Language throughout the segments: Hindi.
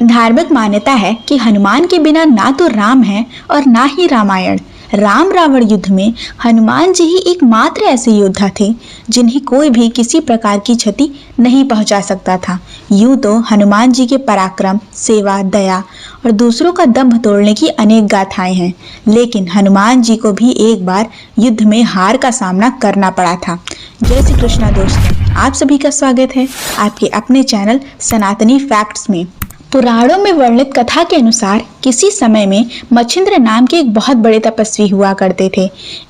धार्मिक मान्यता है कि हनुमान के बिना ना तो राम है और ना ही रामायण। राम रावण युद्ध में हनुमान जी ही एकमात्र ऐसे योद्धा थे जिन्हें कोई भी किसी प्रकार की क्षति नहीं पहुंचा सकता था। यूं तो हनुमान जी के पराक्रम, सेवा, दया और दूसरों का दंभ तोड़ने की अनेक गाथाएं हैं, लेकिन हनुमान जी को भी एक बार युद्ध में हार का सामना करना पड़ा था। जय श्री कृष्णा दोस्तों, आप सभी का स्वागत है आपके अपने चैनल सनातनी फैक्ट्स में। पुराणों में वर्णित कथा के अनुसार किसी समय में मच्छिंद्र नाम के एक बहुत बड़े तपस्वी हुआ करते थे।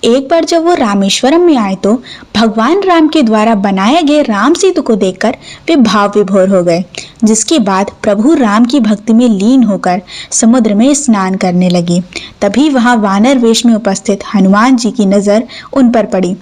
एक बार जब वो रामेश्वरम में आए तो भगवान राम के द्वारा बनाए गए राम सेतु को देखकर वे भाव विभोर हो गए, जिसके बाद प्रभु राम की भक्ति में लीन होकर समुद्र में स्नान करने लगे। तभी वहां वानर वेश में उपस्थित हनुमान जी की नजर उन पर पड़ी।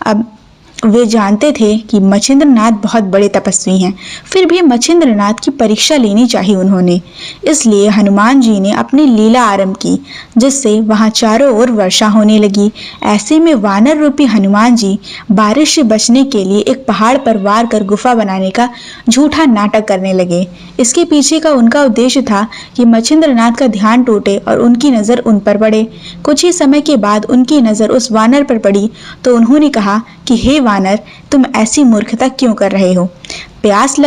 अब वे जानते थे कि मच्छिंद्रनाथ बहुत बड़े तपस्वी हैं, फिर भी मच्छिंद्रनाथ की परीक्षा लेनी चाहिए उन्होंने। इसलिए हनुमान जी ने अपनी लीला आरंभ की, जिससे वहां चारों ओर वर्षा होने लगी। ऐसे में वानर रूपी हनुमान जी बारिश से बचने के लिए एक पहाड़ पर वार कर गुफा बनाने का झूठा नाटक करने लगे। इसके पीछे का उनका उद्देश्य था कि मच्छिंद्रनाथ का ध्यान टूटे और उनकी नजर उन पर पड़े। कुछ ही समय के बाद उनकी नजर उस वानर पर पड़ी तो उन्होंने कहा कि हे वानर, तुम ऐसी मूर्खता क्यों कर रहे हो? प्यास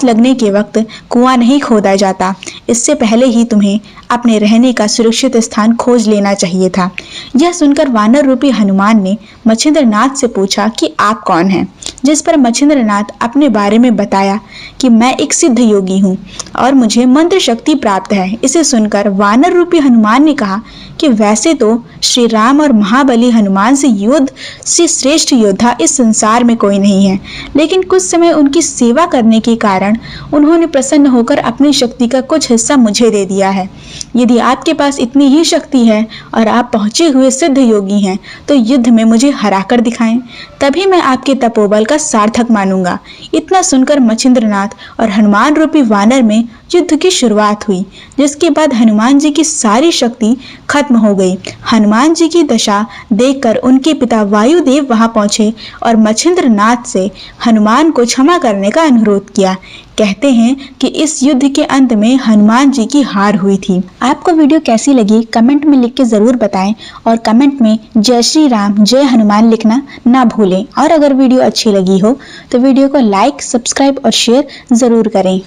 लगने के वक्त कुआं नहीं खोदा जाता, इससे पहले ही तुम्हें अपने रहने का सुरक्षित स्थान खोज लेना चाहिए था। यह सुनकर वानर रूपी हनुमान ने मच्छिंद्रनाथ से पूछा कि आप कौन हैं? जिस पर मच्छिंद्रनाथ अपने बारे में बताया कि मैं एक सिद्ध योगी हूँ और मुझे मंत्र शक्ति प्राप्त है। इसे सुनकर वानर रूपी हनुमान ने कहा कि वैसे तो श्री राम और महाबली हनुमान से युद्ध से श्रेष्ठ योद्धा इस संसार में कोई नहीं है, लेकिन कुछ समय उनकी सेवा करने के कारण उन्होंने प्रसन्न होकर अपनी शक्ति का कुछ हिस्सा मुझे दे दिया है। यदि आपके पास इतनी ही शक्ति है और आप पहुंचे हुए सिद्ध योगी हैं, तो युद्ध में मुझे हराकर दिखाएं, तभी मैं आपके तपोबल का सार्थक मानूंगा। इतना सुनकर मच्छिंद्रनाथ और हनुमान रूपी वानर में युद्ध की शुरुआत हुई, जिसके बाद हनुमान जी की सारी शक्ति खत्म हो गई। हनुमान जी की दशा देखकर उनके पिता वायुदेव वहां पहुंचे और मच्छिंद्रनाथ से हनुमान को क्षमा करने का अनुरोध किया। कहते हैं कि इस युद्ध के अंत में हनुमान जी की हार हुई थी। आपको वीडियो कैसी लगी कमेंट में लिख के जरूर बताएं और कमेंट में जय श्री राम, जय हनुमान लिखना ना भूलें। और अगर वीडियो अच्छी लगी हो तो वीडियो को लाइक, सब्सक्राइब और शेयर जरूर करें।